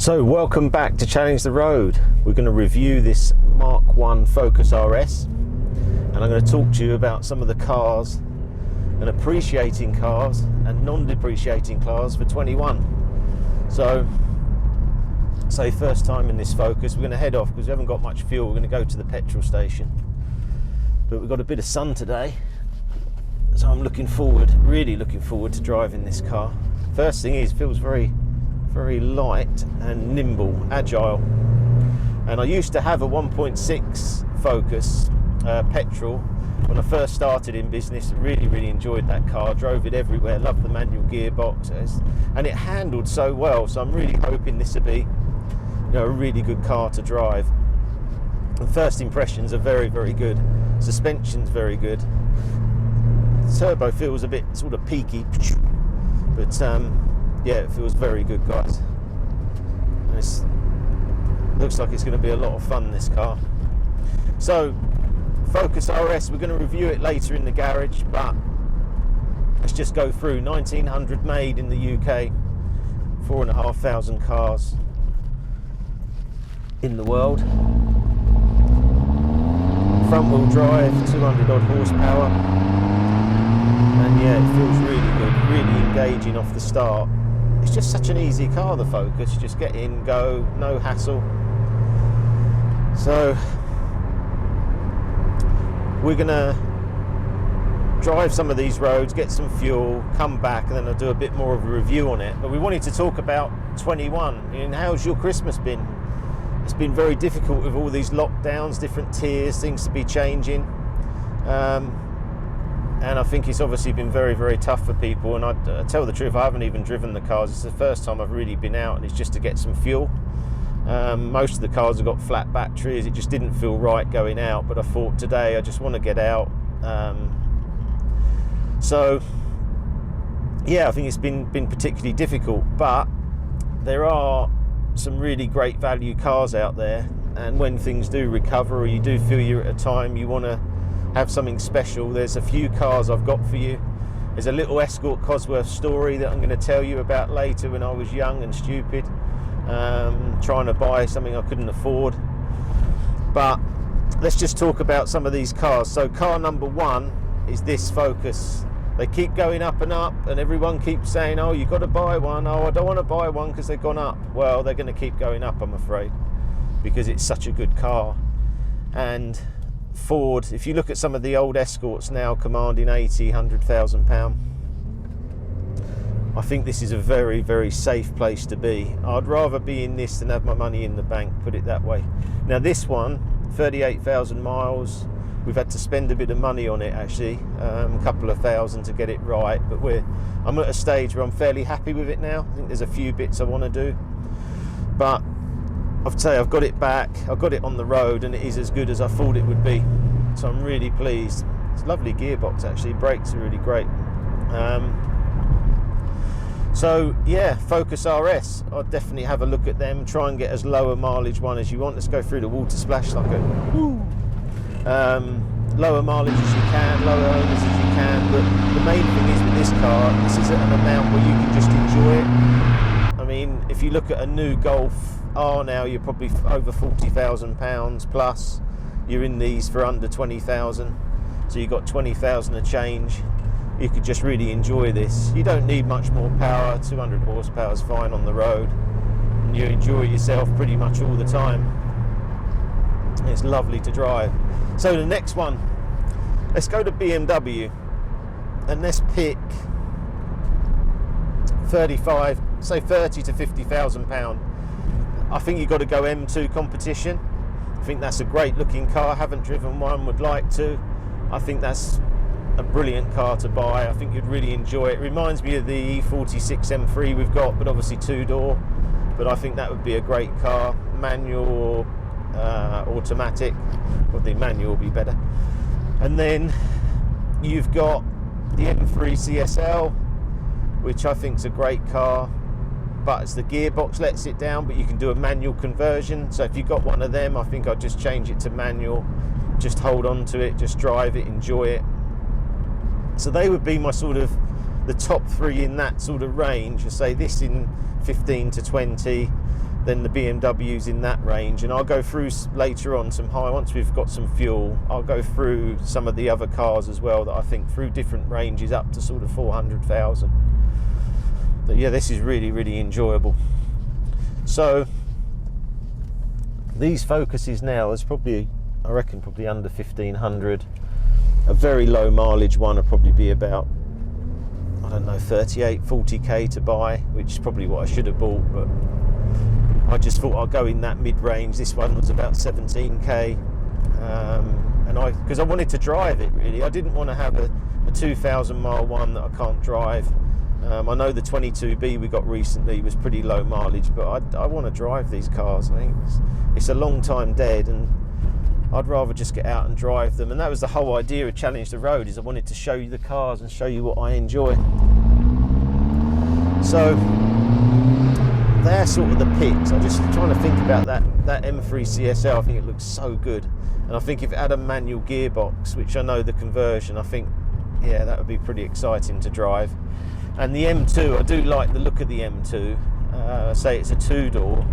So welcome back to Challenge the Road. We're going to review this MK1 Focus RS, and I'm going to talk to you about some of the cars and appreciating cars and non-depreciating cars for 21. So say first time in this Focus, we're going to head off because we haven't got much fuel. We're going to go to the petrol station, but we've got a bit of sun today, so I'm really looking forward to driving this car. First thing is, it feels very light and nimble, agile. And I used to have a 1.6 Focus petrol when I first started in business. Really enjoyed that car, drove it everywhere, loved the manual gearbox, and it handled so well. So I'm really hoping this will be, a really good car to drive. And first impressions are very good. Suspension's very good. Turbo feels a bit sort of peaky, but yeah, it feels very good, guys. And it looks like it's going to be a lot of fun, this car. So, Focus RS, we're going to review it later in the garage, but let's just go through. 1900 made in the UK, 4,500 cars in the world. Front wheel drive, 200 odd horsepower. And yeah, it feels really good, really engaging off the start. It's just such an easy car, the Focus. Just get in, go, no hassle. So we're gonna drive some of these roads, get some fuel, come back, and then I'll do a bit more of a review on it. But we wanted to talk about 21. And how's your Christmas been? It's been very difficult with all these lockdowns, different tiers, things to be changing. And I think it's obviously been very tough for people. And I tell the truth, I haven't even driven the cars. It's the first time I've really been out, and it's just to get some fuel. Most of the cars have got flat batteries. It just didn't feel right going out, but I thought today I just want to get out. So yeah, I think it's been particularly difficult, but there are some really great value cars out there. And when things do recover, or you do feel you're at a time you want to have something special, there's a few cars I've got for you. There's a little Escort Cosworth story that I'm going to tell you about later, when I was young and stupid, trying to buy something I couldn't afford. But let's just talk about some of these cars. So car number one is this Focus. They keep going up and up, and everyone keeps saying, oh, you've got to buy one. Oh, I don't want to buy one because they've gone up. Well, they're going to keep going up, I'm afraid, because it's such a good car. And Ford, if you look at some of the old Escorts now commanding 80, 100,000 pounds, I think this is a very safe place to be. I'd rather be in this than have my money in the bank, put it that way. Now this one, 38,000 miles, we've had to spend a bit of money on it actually, a couple of thousand to get it right, but I'm at a stage where I'm fairly happy with it now. I think there's a few bits I want to do, but I've got it back, I've got it on the road, and it is as good as I thought it would be. So I'm really pleased. It's a lovely gearbox actually, brakes are really great. So yeah, Focus RS, I'd definitely have a look at them, try and get as low a mileage one as you want. Let's go through the water splash like a woo. Lower mileage as you can, lower owners as you can, but the main thing is with this car, this is at an amount where you can just enjoy it. I mean, if you look at a new Golf R now, you're probably over 40,000 pounds plus. You're in these for under 20,000, so you've got 20,000 a change. You could just really enjoy this. You don't need much more power. 200 horsepower is fine on the road, and you enjoy yourself pretty much all the time. It's lovely to drive. So the next one, let's go to BMW, and let's pick 30 to 50,000 pound. I think you've got to go M2 competition. I think that's a great looking car. Haven't driven one, would like to. I think that's a brilliant car to buy. I think you'd really enjoy it. It reminds me of the E46 M3 we've got, but obviously two-door. But I think that would be a great car, manual or automatic. Well, the manual will be better. And then you've got the M3 CSL, which I think is a great car, but it's the gearbox lets it down, but you can do a manual conversion. So if you've got one of them, I think I'd just change it to manual, just hold on to it, just drive it, enjoy it. So they would be my sort of the top three in that sort of range. I say this in 15 to 20, than the BMWs in that range. And I'll go through later on some high, once we've got some fuel, I'll go through some of the other cars as well that I think through different ranges up to sort of 400,000. But yeah, this is really, really enjoyable. So these Focuses now is probably, I reckon, probably under 1,500. A very low mileage one will probably be about, I don't know, 38, 40k to buy, which is probably what I should have bought, but I just thought I'd go in that mid-range. This one was about 17k, and because I wanted to drive it really. I didn't want to have a 2,000 mile one that I can't drive. I know the 22B we got recently was pretty low mileage, but I want to drive these cars. I think it's a long time dead, and I'd rather just get out and drive them. And that was the whole idea of Challenge the Road, is I wanted to show you the cars and show you what I enjoy. So they're sort of the picks. I'm just trying to think about that M3 CSL. I think it looks so good, and I think if it had a manual gearbox, which I know the conversion, I think, yeah, that would be pretty exciting to drive. And the M2, I do like the look of the M2. Say it's a two-door,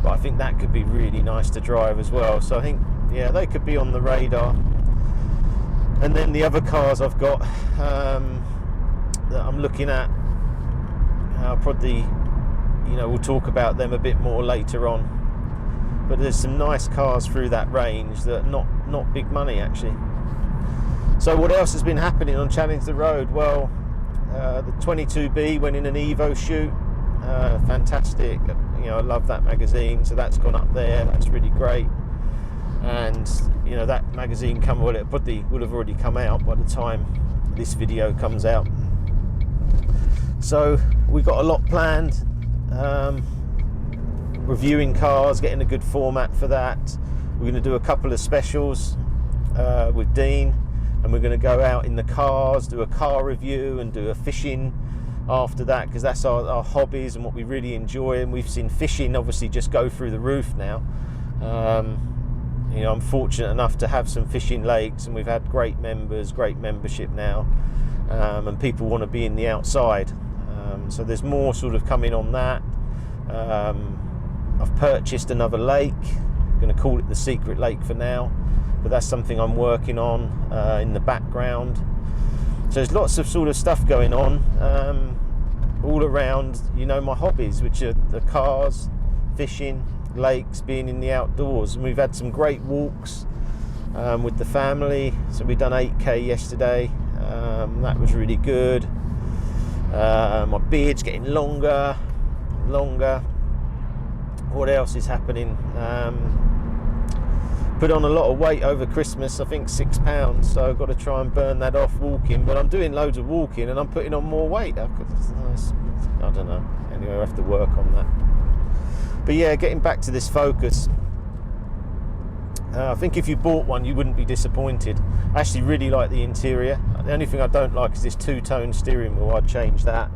but I think that could be really nice to drive as well. So I think, yeah, they could be on the radar. And then the other cars I've got that I'm looking at, probably, you know, we'll talk about them a bit more later on. But there's some nice cars through that range that are not big money actually. So what else has been happening on Challenge the Road? Well, the 22B went in an Evo shoot. Fantastic. You know, I love that magazine, so that's gone up there. That's really great. And you know, that magazine would have already come out by the time this video comes out. So we've got a lot planned. Reviewing cars, getting a good format for that. We're going to do a couple of specials with Dean, and we're going to go out in the cars, do a car review and do a fishing after that, because that's our hobbies and what we really enjoy. And we've seen fishing obviously just go through the roof now. You know, I'm fortunate enough to have some fishing lakes, and we've had great members, great membership now, and people want to be in the outside. So there's more sort of coming on that. I've purchased another lake. I'm going to call it the Secret Lake for now, but that's something I'm working on in the background. So there's lots of sort of stuff going on all around, you know, my hobbies, which are the cars, fishing, lakes, being in the outdoors. And we've had some great walks with the family. So we've done 8k yesterday. That was really good. My beard's getting longer. What else is happening? Put on a lot of weight over Christmas, I think 6 pounds, so I've got to try and burn that off walking. But I'm doing loads of walking and I'm putting on more weight. I don't know. Anyway, I have to work on that. But yeah, getting back to this Focus, I think if you bought one you wouldn't be disappointed. I actually really like the interior. The only thing I don't like is this two-tone steering wheel. I'd change that.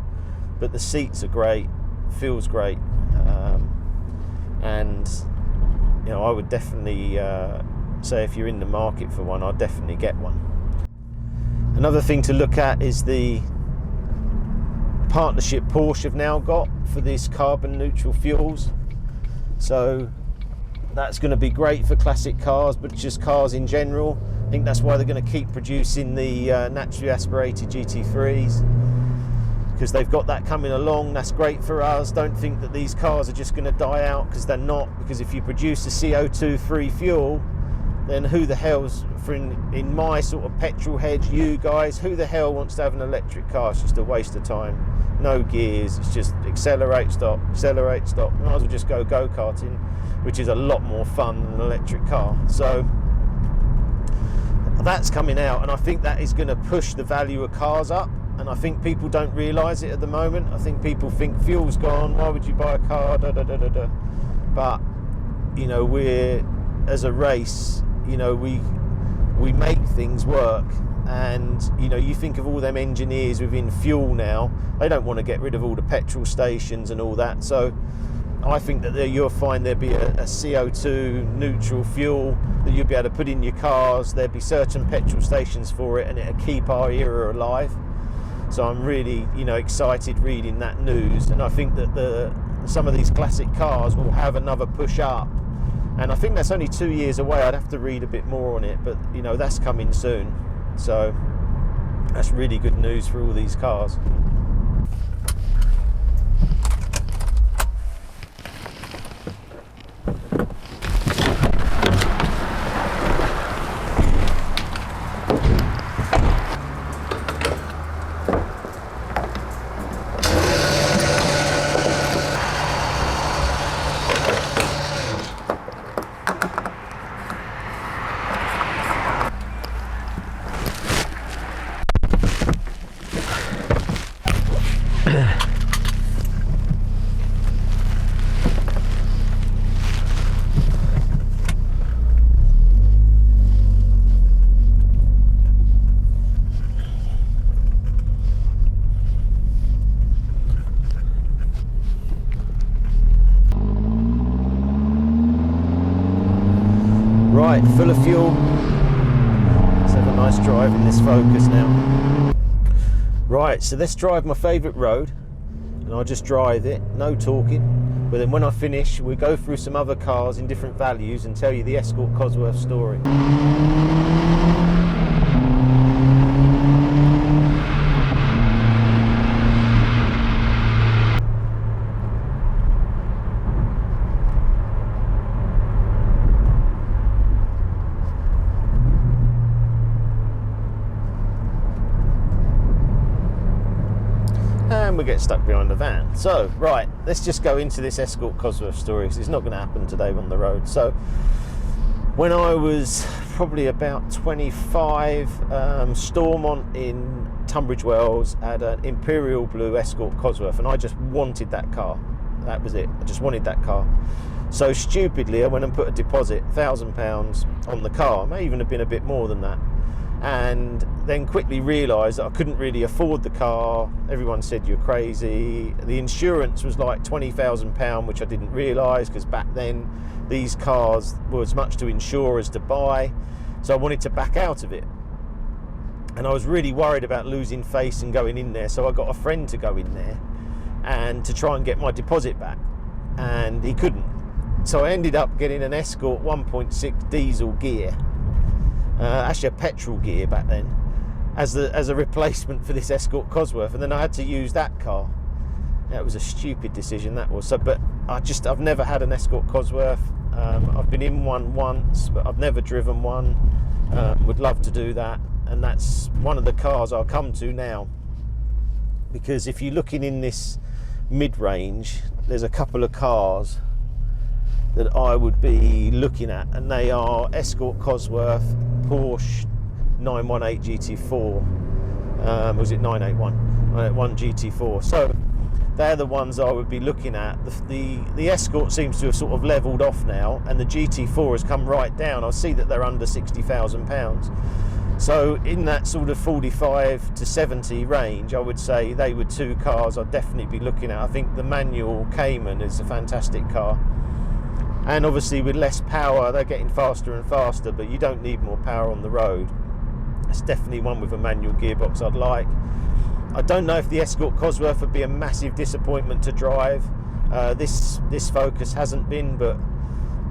But the seats are great, feels great, and you know, I would definitely say if you're in the market for one, I'd definitely get one. Another thing to look at is the partnership Porsche have now got for these carbon neutral fuels. So that's going to be great for classic cars, but just cars in general. I think that's why they're going to keep producing the naturally aspirated GT3s, because they've got that coming along. That's great for us. Don't think that these cars are just going to die out, because they're not. Because if you produce a CO2 free fuel, then who the hell's, in my sort of petrol head, you guys, who the hell wants to have an electric car? It's just a waste of time. No gears, it's just accelerate, stop, accelerate, stop. You might as well just go go-karting, which is a lot more fun than an electric car. So that's coming out, and I think that is going to push the value of cars up. And I think people don't realise it at the moment. I think people think fuel's gone, why would you buy a car, da, da, da, da, da. But you know, we're, as a race, you know, we make things work. And you know, you think of all them engineers within fuel now, they don't want to get rid of all the petrol stations and all that. So I think that you'll find there'll be a CO2 neutral fuel that you'll be able to put in your cars. There'll be certain petrol stations for it, and it'll keep our era alive. So I'm really, you know, excited reading that news. And I think that the some of these classic cars will have another push up, and I think that's only 2 years away. I'd have to read a bit more on it, but you know, that's coming soon, so that's really good news for all these cars. Right, full of fuel. Let's have a nice drive in this Focus now. Right, so let's drive my favourite road, and I'll just drive it, no talking. But then when I finish, we'll go through some other cars in different values and tell you the Escort Cosworth story. And we get stuck behind the van. So, right, let's just go into this Escort Cosworth story, because it's not going to happen today on the road. So, when I was probably about 25, Stormont in Tunbridge Wells had an Imperial Blue Escort Cosworth, and I just wanted that car. That was it. I just wanted that car. So stupidly, I went and put a deposit, £1,000 on the car. It may even have been a bit more than that. And then quickly realised that I couldn't really afford the car. Everyone said you're crazy. The insurance was like £20,000, which I didn't realise, because back then these cars were as much to insure as to buy. So I wanted to back out of it. And I was really worried about losing face and going in there. So I got a friend to go in there and to try and get my deposit back. And he couldn't. So I ended up getting an Escort 1.6 diesel gear. Actually a petrol gear back then, as a replacement for this Escort Cosworth, and then I had to use that car. That was a stupid decision, that was. So, but I've never had an Escort Cosworth. I've been in one once, but I've never driven one. Would love to do that, and that's one of the cars I'll come to now. Because if you're looking in this mid-range, there's a couple of cars that I would be looking at, and they are Escort Cosworth, Porsche 918 GT4, was it 981? 981 GT4. So they're the ones I would be looking at. The Escort seems to have sort of levelled off now, and the GT4 has come right down. I see that they're under £60,000. So in that sort of 45 to 70 range, I would say they were two cars I'd definitely be looking at. I think the manual Cayman is a fantastic car. And obviously with less power, they're getting faster and faster, but you don't need more power on the road. It's definitely one with a manual gearbox I'd like. I don't know if the Escort Cosworth would be a massive disappointment to drive. This Focus hasn't been, but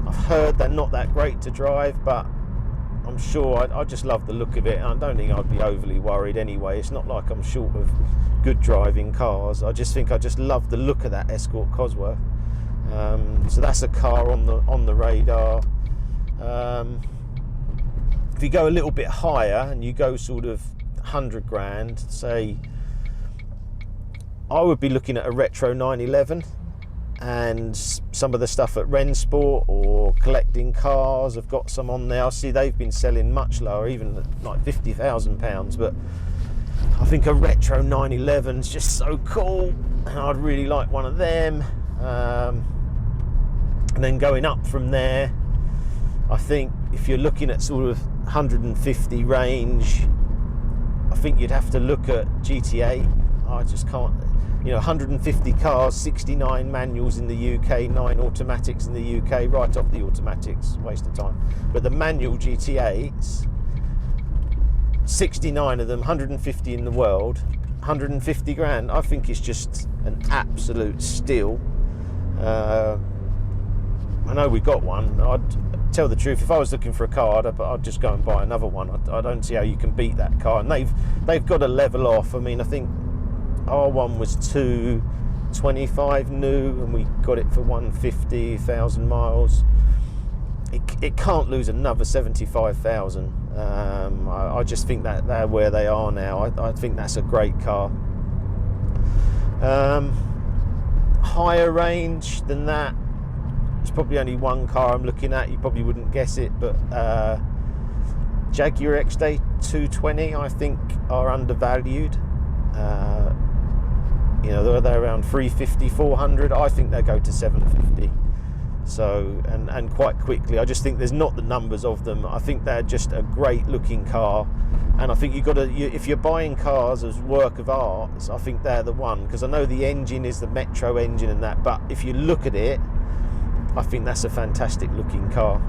I've heard they're not that great to drive, but I'm sure I just love the look of it. I don't think I'd be overly worried anyway. It's not like I'm short of good driving cars. I just think I just love the look of that Escort Cosworth. So that's a car on the radar. If you go a little bit higher and you go sort of 100 grand, say, I would be looking at a retro 911, and some of the stuff at Rensport or collecting cars have got some on there. I see they've been selling much lower, even like £50,000, but I think a retro 911 is just so cool, and I'd really like one of them. And then going up from there, I think if you're looking at sort of 150 range, I think you'd have to look at GT8. I just can't, 150 cars, 69 manuals in the UK, 9 automatics in the UK, right off the automatics, waste of time. But the manual GT8s, 69 of them, 150 in the world, 150 grand, I think it's just an absolute steal. I know we got one. I'd tell the truth, if I was looking for a car, I'd just go and buy another one. I don't see how you can beat that car, and they've got to level off. I mean, I think our one was 225 new, and we got it for 150,000 miles. It can't lose another 75,000. I just think that they're where they are now. I think that's a great car. Higher range than that, there's probably only one car I'm looking at. You probably wouldn't guess it, but Jaguar XJ220 I think are undervalued. You know, they're around 350, 400. I think they go to 750. So, and quite quickly. I just think there's not the numbers of them. I think they're just a great looking car, and I think you've got to, if you're buying cars as work of art, I think they're the one, because I know the engine is the Metro engine and that, but if you look at it, I think that's a fantastic looking car.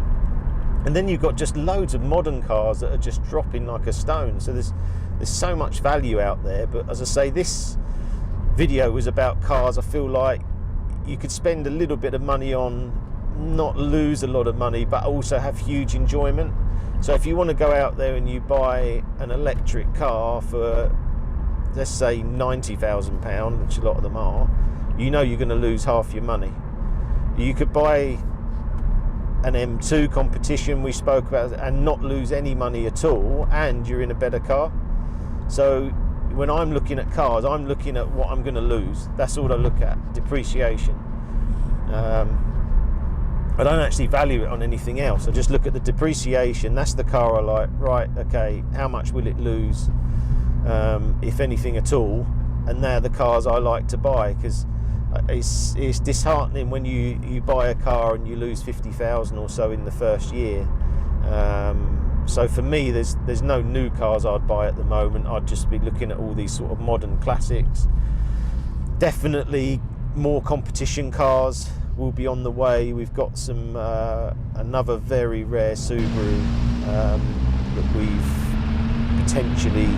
And then you've got just loads of modern cars that are just dropping like a stone. So there's so much value out there. But as I say, this video was about cars I feel like you could spend a little bit of money on, not lose a lot of money, but also have huge enjoyment. So if you want to go out there and you buy an electric car for, let's say, £90,000, which a lot of them are, you know you're going to lose half your money. You could buy an M2 competition we spoke about and not lose any money at all, and you're in a better car. So when I'm looking at cars, I'm looking at what I'm going to lose. That's all I look at, depreciation. I don't actually value it on anything else. I just look at the depreciation. That's the car I like. Right, okay, how much will it lose, if anything at all? And they're the cars I like to buy, because it's disheartening when you buy a car and you lose 50,000 or so in the first year. So for me, there's no new cars I'd buy at the moment. I'd just be looking at all these sort of modern classics. Definitely more competition cars will be on the way. We've got some another very rare Subaru that we've potentially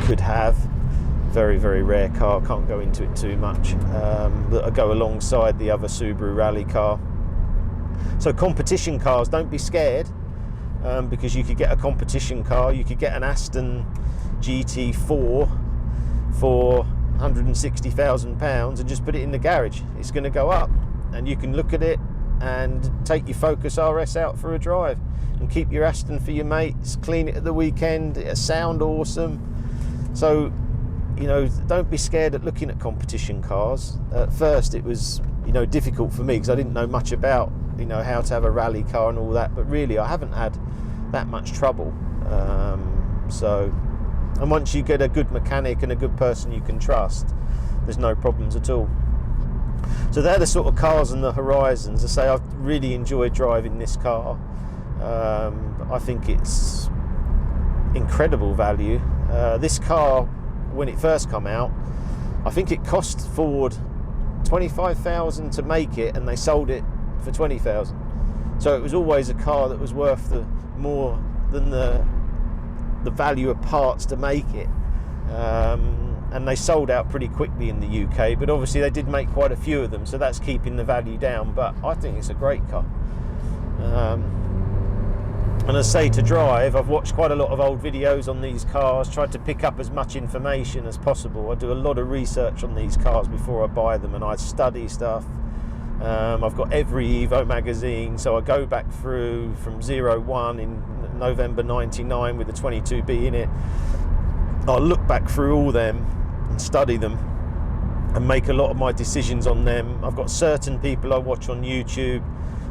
could have. Very, very rare car, can't go into it too much, that go alongside the other Subaru rally car. So competition cars, don't be scared, because you could get a competition car. You could get an Aston GT4 for £160,000 and just put it in the garage. It's going to go up, and you can look at it and take your Focus RS out for a drive and keep your Aston for your mates, clean it at the weekend, it'll sound awesome. So, you know, don't be scared at looking at competition cars. At first it was, you know, difficult for me because I didn't know much about, you know, how to have a rally car and all that, but really I haven't had that much trouble. And once you get a good mechanic and a good person you can trust, there's no problems at all. So they're the sort of cars on the horizons. I say I've really enjoyed driving this car. I think it's incredible value. This car, when it first come out, I think it cost Ford 25,000 to make it, and they sold it for 20,000. So it was always a car that was worth more than the value of parts to make it. And they sold out pretty quickly in the UK, but obviously they did make quite a few of them, so that's keeping the value down. But I think it's a great car. And as I say, to drive, I've watched quite a lot of old videos on these cars, tried to pick up as much information as possible. I do a lot of research on these cars before I buy them, and I study stuff. I've got every Evo magazine, so I go back through from 01 in November 99 with the 22B in it. I'll look back through all them and study them and make a lot of my decisions on them. I've got certain people I watch on YouTube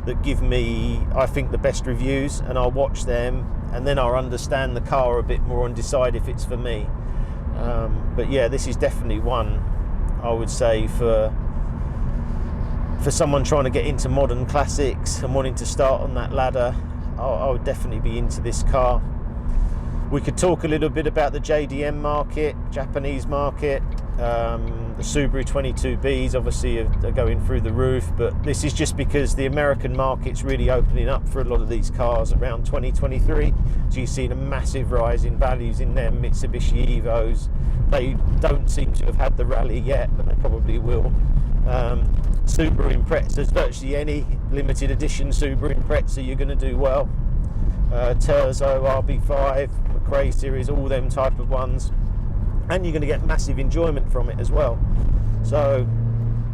that give me, I think, the best reviews, and I'll watch them, and then I'll understand the car a bit more and decide if it's for me. But yeah, this is definitely one, I would say, for someone trying to get into modern classics and wanting to start on that ladder. I would definitely be into this car. We could talk a little bit about the JDM market, Japanese market. The Subaru 22Bs obviously are going through the roof, but this is just because the American market's really opening up for a lot of these cars around 2023. So you've seen a massive rise in values in them Mitsubishi Evos. They don't seem to have had the rally yet, but they probably will. Super Imprezas, virtually any limited edition Super Impreza you're going to do well. Terzo, RB5, McRae series, all them type of ones, and you're going to get massive enjoyment from it as well. So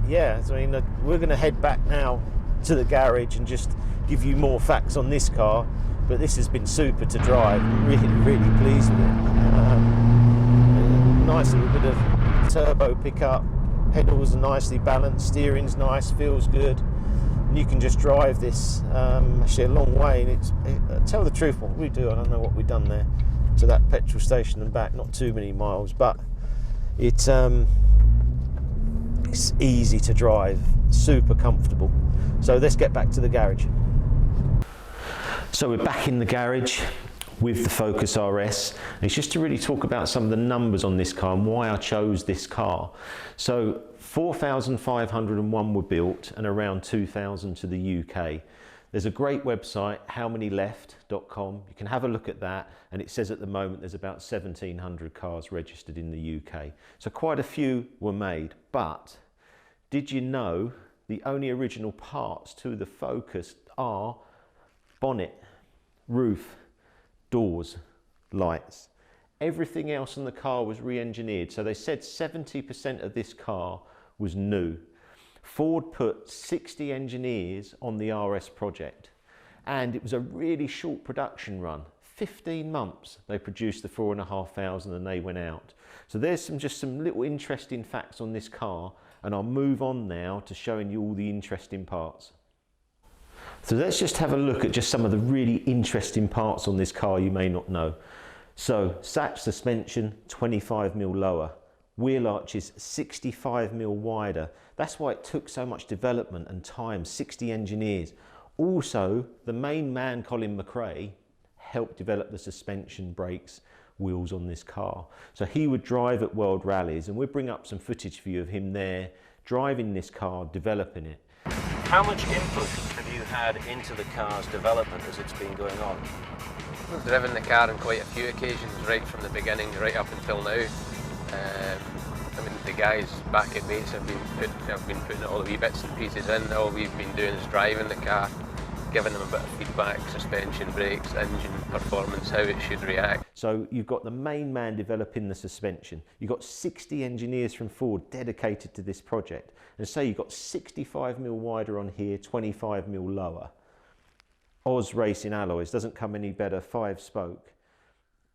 yeah, I mean, we're going to head back now to the garage and just give you more facts on this car, but this has been super to drive. Really pleased with it. Nice little bit of turbo pickup, pedals are nicely balanced, steering's nice, feels good, and you can just drive this actually a long way. And tell the truth, what we do, I don't know what we've done there to that petrol station and back, not too many miles, but it's easy to drive, super comfortable. So let's get back to the garage. So we're back in the garage with the Focus RS. And it's just to really talk about some of the numbers on this car and why I chose this car. So 4,501 were built and around 2,000 to the UK. There's a great website, howmanyleft.com. You can have a look at that, and it says at the moment there's about 1,700 cars registered in the UK. So quite a few were made, but did you know the only original parts to the Focus are bonnet, roof, doors, lights. Everything else in the car was re-engineered. So they said 70% of this car was new. Ford put 60 engineers on the RS project, and it was a really short production run. 15 months they produced the 4,500 and they went out. So there's just some little interesting facts on this car, and I'll move on now to showing you all the interesting parts. So let's just have a look at just some of the really interesting parts on this car you may not know. So satch suspension 25mm lower, wheel arches 65mm wider. That's why it took so much development and time, 60 engineers. Also, the main man, Colin McRae, helped develop the suspension, brakes, wheels on this car. So he would drive at World Rallies, and we'll bring up some footage for you of him there, driving this car, developing it. How much input have you had into the car's development as it's been going on? We've driven the car on quite a few occasions, right from the beginning right up until now. I mean, the guys back at base have been putting all the wee bits and pieces in. All we've been doing is driving the car, giving them a bit of feedback, suspension, brakes, engine performance, how it should react. So you've got the main man developing the suspension. You've got 60 engineers from Ford dedicated to this project. And say you've got 65mm wider on here, 25mm lower. Oz Racing alloys, doesn't come any better, 5-spoke.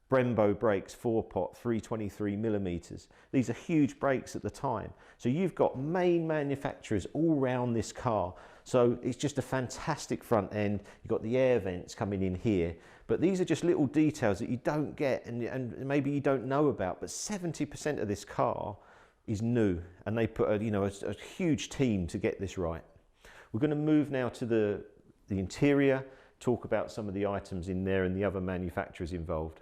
Brembo brakes, 4-pot, 323mm. These are huge brakes at the time. So you've got main manufacturers all round this car. So it's just a fantastic front end. You've got the air vents coming in here. But these are just little details that you don't get and maybe you don't know about. But 70% of this car is new, and they put a huge team to get this right. We're going to move now to the interior, talk about some of the items in there and the other manufacturers involved.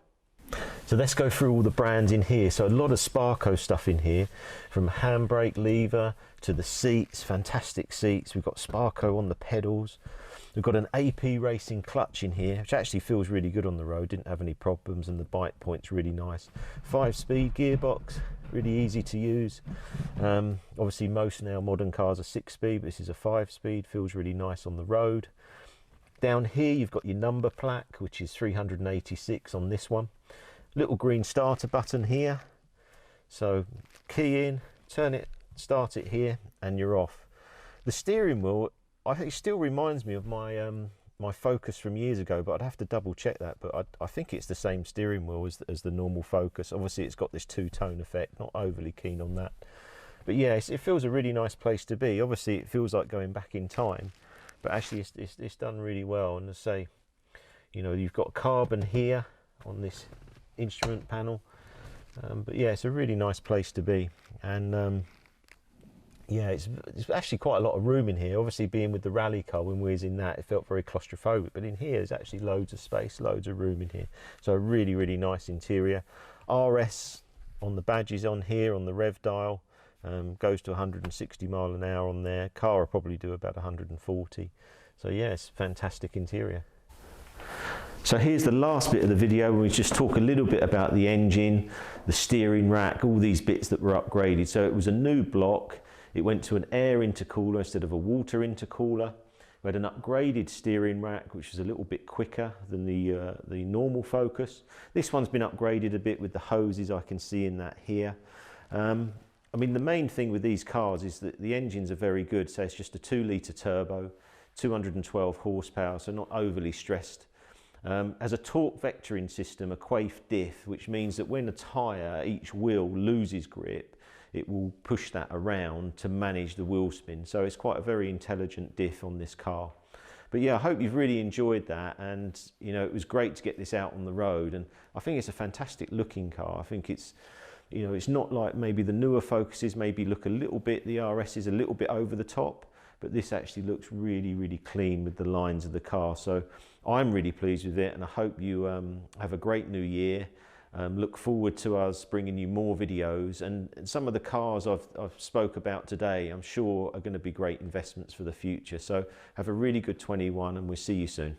So let's go through all the brands in here. So a lot of Sparco stuff in here, from handbrake lever to the seats, fantastic seats. We've got Sparco on the pedals. We've got an AP Racing clutch in here, which actually feels really good on the road, didn't have any problems, and the bite point's really nice. 5-speed gearbox, really easy to use. Obviously most now modern cars are 6-speed, but this is a 5-speed, feels really nice on the road. Down here you've got your number plaque, which is 386 on this one. Little green starter button here. So key in, turn it, start it here, and you're off. The steering wheel, I think it still reminds me of my my Focus from years ago, but I'd have to double check that. But I think it's the same steering wheel as the normal Focus. Obviously it's got this two-tone effect, not overly keen on that. But yeah, it feels a really nice place to be. Obviously it feels like going back in time, but actually it's done really well. And to say, you've got carbon here on this instrument panel, but yeah, it's a really nice place to be. And yeah, it's actually quite a lot of room in here. Obviously being with the rally car, when we was in that, it felt very claustrophobic, but in here there's actually loads of space, loads of room in here. So a really, really nice interior. RS on the badges on here, on the rev dial, goes to 160 mile an hour on there. Car will probably do about 140. So yeah, it's fantastic interior. So here's the last bit of the video where we just talk a little bit about the engine, the steering rack, all these bits that were upgraded. So it was a new block. It went to an air intercooler instead of a water intercooler. We had an upgraded steering rack, which was a little bit quicker than the normal Focus. This one's been upgraded a bit with the hoses, I can see in that here. I mean, the main thing with these cars is that the engines are very good. So it's just a 2-litre turbo, 212 horsepower, so not overly stressed. Has a torque vectoring system, a quaife diff, which means that when a tyre, each wheel loses grip, it will push that around to manage the wheel spin. So it's quite a very intelligent diff on this car. But yeah, I hope you've really enjoyed that, and you know, it was great to get this out on the road, and I think it's a fantastic looking car. I think it's, you know, it's not like maybe the newer Focuses maybe look a little bit, the RS is a little bit over the top, but this actually looks really, really clean with the lines of the car. So I'm really pleased with it, and I hope you have a great new year. Look forward to us bringing you more videos, and some of the cars I've spoke about today, I'm sure are going to be great investments for the future. So have a really good 21, and we'll see you soon.